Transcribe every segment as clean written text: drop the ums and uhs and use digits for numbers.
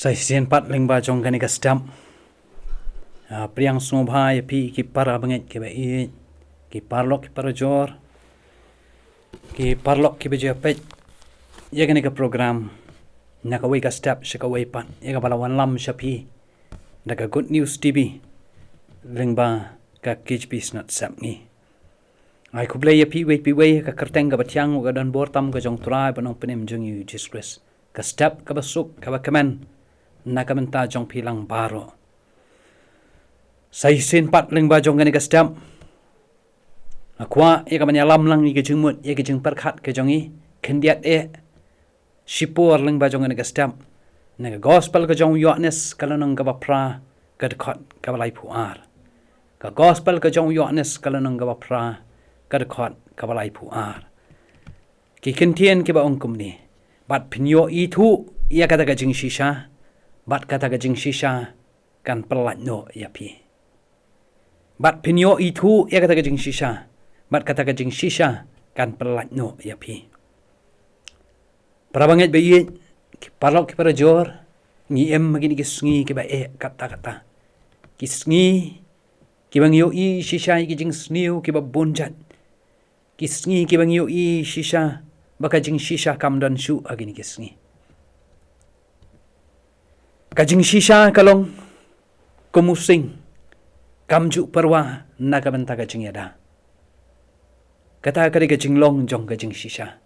Sai sian pat ling ba jong kani ka stamp. Priang sumobha ya pi ki para banget ki ba I ki parlok ki para jor ki parlok ki beja pet ya kani ka program na ka wei ka step shika wei pat ya ka bala wan lam shapi da ka good news tv ling ba ka kich bis not sap ni ai ku play ya pi wei ka kerteng ka batyang ka dan bor tam ka jong trai banong penim jong you jesus christ ka step ka basuk ka ba kaman na ka menta jong pilang baro sai sin pat ling ba jong kani ka step akwa ya ka manya lam lang ni ka jing mut ya ka jing perkhat ka jong I kendiat shipor ling ba jong kani ka step na ka gospel ka jong yohanes kalanong ka ba pra ka khot ka balai puar ka gospel ka jong yohanes kalanong ka ba pra ka khot ka balai puar ki kentien ki ba ongkum ni bat pinyo I thu ya kata ka jing shisha bat kata ka jing shisha kan pelat no ya pi bat pinyo I thu ya kata ka jing shisha bat kata ka jing shisha kan pelat no ya pi prabanget ba I ki parlok ki para jor ngi em magini ki sngi ki ba kata ki sngi ki bang yo I shisha ki jing sniu ki ba bunjat ki sngi ki bang yo I shisha baka jing shisha kam dan shu agini ki sngi ka jing shisha kalong kumusing kamju perwa na ka benta ka jing yada kata ka ka jing long jong ka jing shisha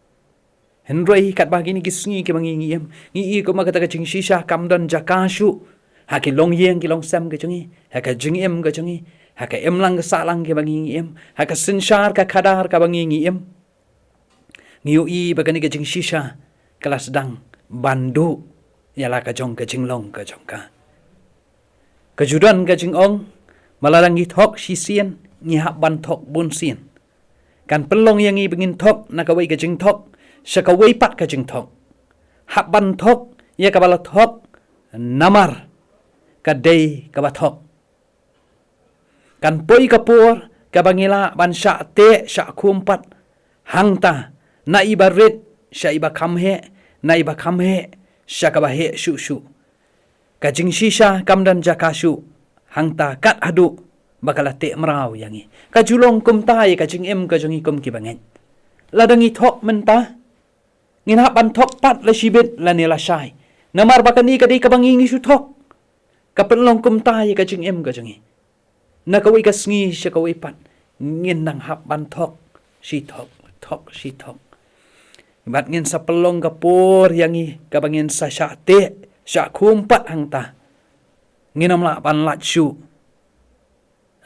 henroi kat bagini ki sngi ki bang ngi ko ma kata ka jing shisha kam dan jakashu ha ki long yeng ki long sam ka jing ha ka jing em ka jing ha ka em lang ka sa lang ki bang ngi ha ka sinshar ka kadar ka bang ngi ngiu I bagani ka jing shisha kelas dang bandu yala ka jong ka jing long ka jong ka kejudan ka jing ong malalang I thok shisien ngi hak ban thok bun sien kan pelong yang I bengin thok na ka wei ka jing thok saka wei pat ka jing thok hak ban thok ya ka bala thok namar ka dei ka ba thok kan poi ka por ka bangila ban sha te sha kumpat hangta na iba red sha iba kamhe na iba kamhe sha ka ba he shu ka jing shisha kamdan jakashu hangta kat adu bakala te mrau yangi ka julong kum tai ka jing em ka jongi kum ki bangen ladangi thok menta ngin ha ban thok pat la shibet la ne la shai namar bakani ka dei ka bangi ngi shu thok ka penlong kum tai ka jing em ka jongi na ka wi ka sngi sha ka wi pat ngin nang hap ban thok shi thok bat ngin sa pelong ka por yangi ka bangin sa sha te sha kumpat hangta nginam la ban lat shu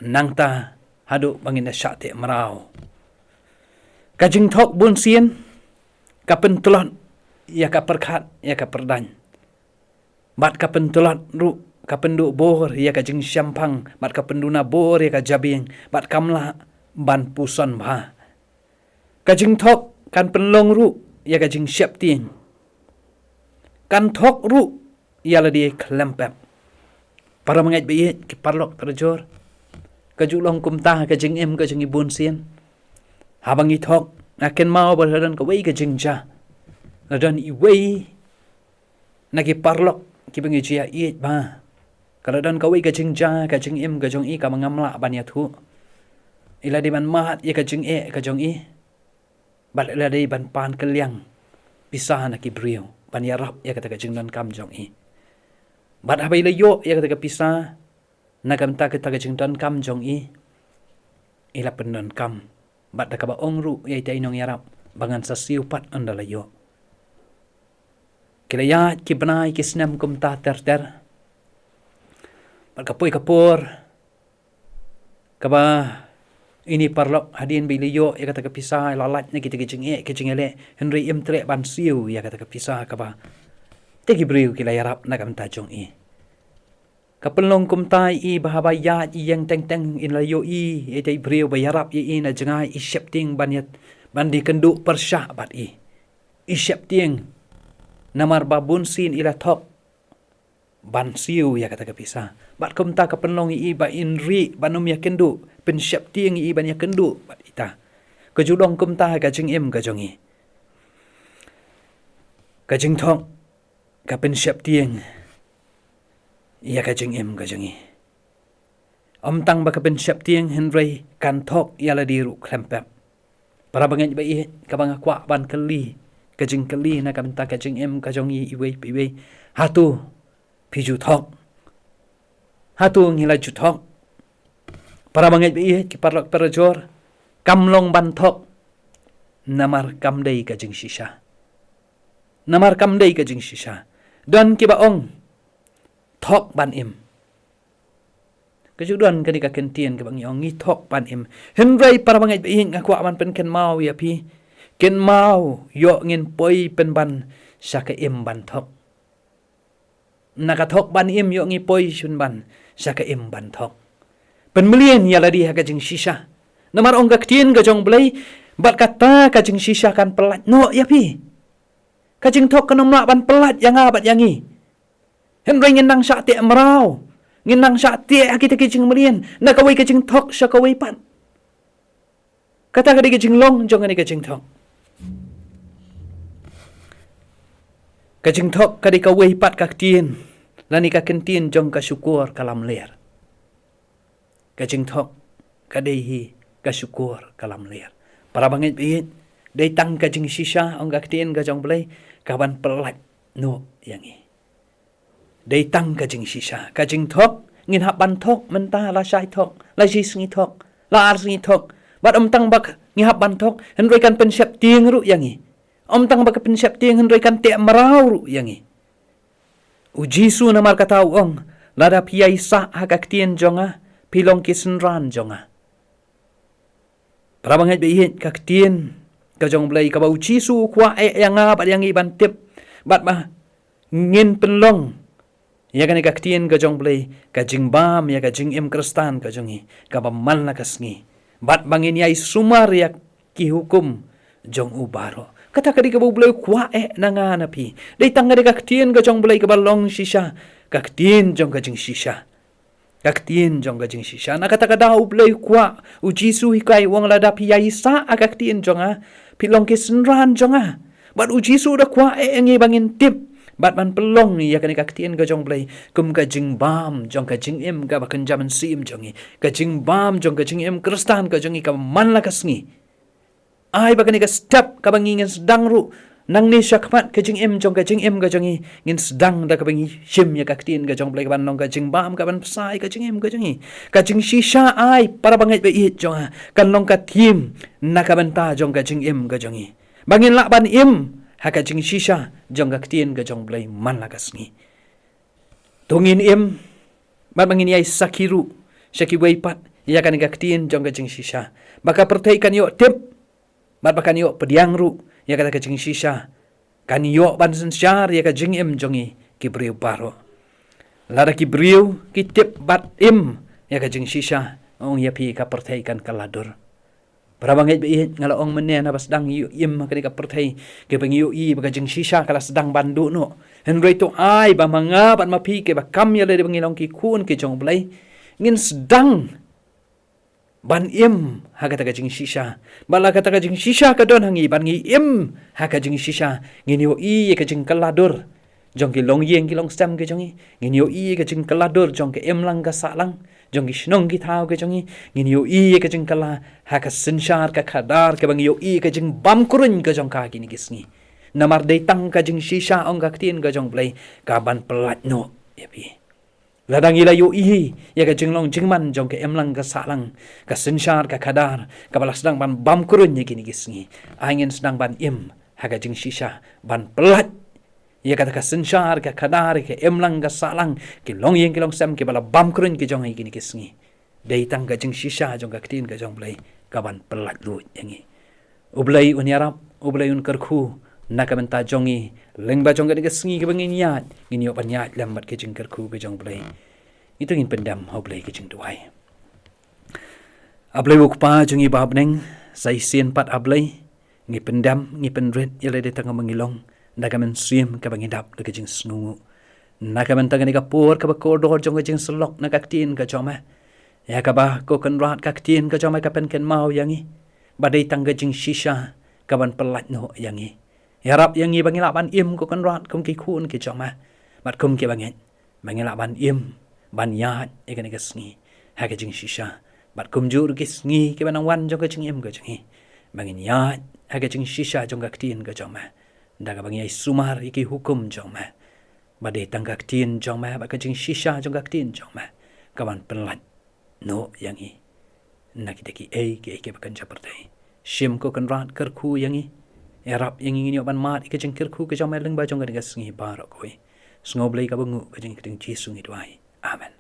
nangta hadu bangin sha te marau ka jing thok bun sien ka pentulot ya ka perkhat ya ka perdan bat ka pentulot ru ka pendu bor ya ka jing syampang bat ka penduna bor ya ka jabing bat kamla ban puson ba ka jing thok kan penlong ru ya ka jing syap ting kan thok ru ya la di klempep para mangai bi ki parlok terjor ka julong kumta ka jing em ka jing ibun sien habang I thok aken mau berhadan ka wei ka jing ja ladan I wei nagi parlok ki bengi jia I ba kalau dan ka wei ka jing ja ka jing em ka jong I ka mangamla ban ya thu ila di ban mat ya ka jing ka jong I bal ila di ban pan keliang pisah na ki brio ban ya rap ya kata ka jing dan kam jong I bat habai le yo ya kata ka pisah na kam ta ka jing dan kam jong I ila penan kam bat da ka ba ongru ya ita inong yarap bangan sa siu pat andala yo kila ya ki banai ki snam kum ta ter bat ka poi ka por ka ba ini parlok hadin bi liyo ya kata ka pisah lalat na kita ke jingele henry im tre ban siu ya kata ka pisah ka ba te ki briu kila yarap na kam ta jong I kapelong kum tai I bahaba ya I yang teng in la yo I te briu ba yarap I na jangai I shepting banyat bandi kendu persha bat I shepting namar babun sin ila thok ban siu ya kata ka pisah bat kum ta kapelong I ba inri banum ya kendu pen shepting I ban ya kendu bat ita ka julong kum ta ka jing em ka jongi ka jing thok ka pen shepting ya ka jing em ka jangi tang ba ka ben syap tiang henry kan thok ya la diru klempep para bangen ba i ka bang kwa ban kali ka jing kali na ka benta ka jing em ka jangi iwe piwe hatu piju thok hatu ngila ju thok para bangen ba i ki parlok perajor kamlong ban thok namar kam dei ka jing shisha namar kam dei ka jing shisha don ki ba ong thok ban im kejudan ka di ka kentien ka bang yong ngi thok ban im henry para bangai bi nga kwa man pen ken mau ya pi ken mau yo ngin poi pen ban sa ka im ban thok naka thok ban im yo ngi poi shun ban sa ka im ban thok pen melien ya la di ha ka jing shisha namar ong ka tien ka jong blai bat kata ka jing shisha kan pelat no ya pi ka jing thok ka nom ban pelat yang abat yangi henry ngin nang sa te marau ngin nang sa te akita ka jing melien na kawai ka jing thok sa kawai pan kata ka di ka jing long jong ani ka jing thok ka jing thok ka di kawai pat ka tien lani ka kentien jong ka syukur kalam ler ka jing thok ka dei hi ka syukur kalam ler para bangit bit dei tang ka jing shisha ong ka tien ka jong blai ka ban pelat no yangi dei tang ka jing shisha ka jing thok ngin hap ban thok menta la shai thok la jis ngi thok la ar ngi thok bat tang bak ngi hap ban thok henry kan pen syap tieng ru yangi tang bak pen syap tieng henry kan te marau ru yangi ujisu namar kata ong lada piai sa ha ka tien jonga pilong kisenran jonga para bangai be ka tien ka jong blai ka bau jisu kwa yang bat yang iban tip bat ma ngin penlong ya kan ka tien ka jong blai ka jing bam ya ka jing em kristan ka jongi ka ba mal na kasngi bat bangin yai sumar ya ki hukum jong ubaro kata kadi ka blai kwa nanga na pi dei tang ka tien ka jong blai ka balong shisha ka tien jong ka jing shisha ka tien jong ka jing shisha na kata ka dau blai kwa ujisu hikai wang lada pi yai sa ka tien jonga pilong kisenran jonga bat ujisu da kwa ngi bangin tip bat man pelong ni ya kan ka tien ka jong blai kum ka jing bam jong ka jing em ka bakan jaman sim jongi ka jing bam jong ka jing em kristan ka jongi ka man la kasngi ai bakan ka step ka bangin sedang ru nang ni syakmat ka jing em jong ka jing em ka jongi ngin sedang da ka bangi shim ya ka tien ka jong blai ka ban long ka jing bam ka ban pasai ka jing em ka jongi ka jing shisha ai para bangai be it jonga kan long ka tim na ka banta jong ka jing em ka jongi bangin la ban im haka jing shisha jong ka tien ka jong blai man la kasngi tungin im bat bangin yai sakiru syaki weipat ya kan ka tien jong ka jing shisha baka pertai kan yo tip bat bakan yo pediang ru ya kata ka jing shisha kan yo ban sensyar ya ka jing im jongi ki briu baro lara ki briu ki tip bat im ya ka jing shisha ong ya pi ka pertai kan kaladur para bangai be ngala ong menen abas dang yu im ka ka pertai ke bang yu i ba jing shisha kala sedang bandu no henry to ai ba manga bat ma pi ke ba kam ya le bangilong ki kun ke jong blai ngin sedang ban im ha kata ka jing shisha bala kata ka jing shisha ka don hangi ban ngi im ha ka jing shisha ngin yu i ka jing kaladur jong ki long yeng ki long stem ke jongi ngin yu i ka jing kaladur jong ke im lang ka sa lang jong ki shnong ki thau ke jongi ngin yu i ka jing kala ha ka sinshar ka khadar ke bang yu i ka jing bam kurun ka jong ka ki ni kisngi namar dei tang ka jing shisha ong ka tien ka jong blai ka ban pelat no ya pi ladang ila yu i ya ka jing long jing man jong ke em lang ka sa lang ka sinshar ka khadar ka balas sedang ban bam kurun ni ki ni kisngi angin sedang ban im ha ka jing shisha ban pelat ya kata ka sensyar ka kadar ke emlang ka salang ke long yeng ke long sam ke bala bam kurun ke jong gini kisngi dei tang ka jing shisha jong ka tin ka jong blai ka ban pelat lu yangi ublai unyarap ublai un kerku na ka benta jongi leng ba jong ka kisngi ke bangin yat ngin yo panyat lambat ke jing kerku ke jong blai itu ngin pendam ublai ke jing tuai ablai ukpa jongi bab neng sai sien pat ablai ngi pendam ngi penret yale de tang mangilong nagaman sim ka bangidap na kajing snungu nagaman tangan ka pur ka ba koridor jong kajing selok na kaktin ka joma ya ka ba ko kan rat kaktin ka joma ka pen ken mau yangi badai tang kajing shisha ka ban pelat no yangi ya rap yangi bangilapan im ko kan rat kum ki kun ki joma mat kum ki bangit Mangela ban ban yat ikan ikan sengi haka jing shisha bat kumjur ke sengi ke banang wan jong ka jing ka jing bangin yat haka jing shisha jong ka ktin ka jong ma daga bangi sumar iki hukum jong ma bade tang ka ktin jong ma ba ka jing shisha jong ka ktin jong ma kawan penlat no yang i nak ki ke bakan japertai shim ko kan rat kerku yang i erap yang ingin ban mat ke jing kerku ke jong ma leng ba jong ka sengi barok koi Sengoblay ka bungu kajing kiting Jesu ngidwai. Amen.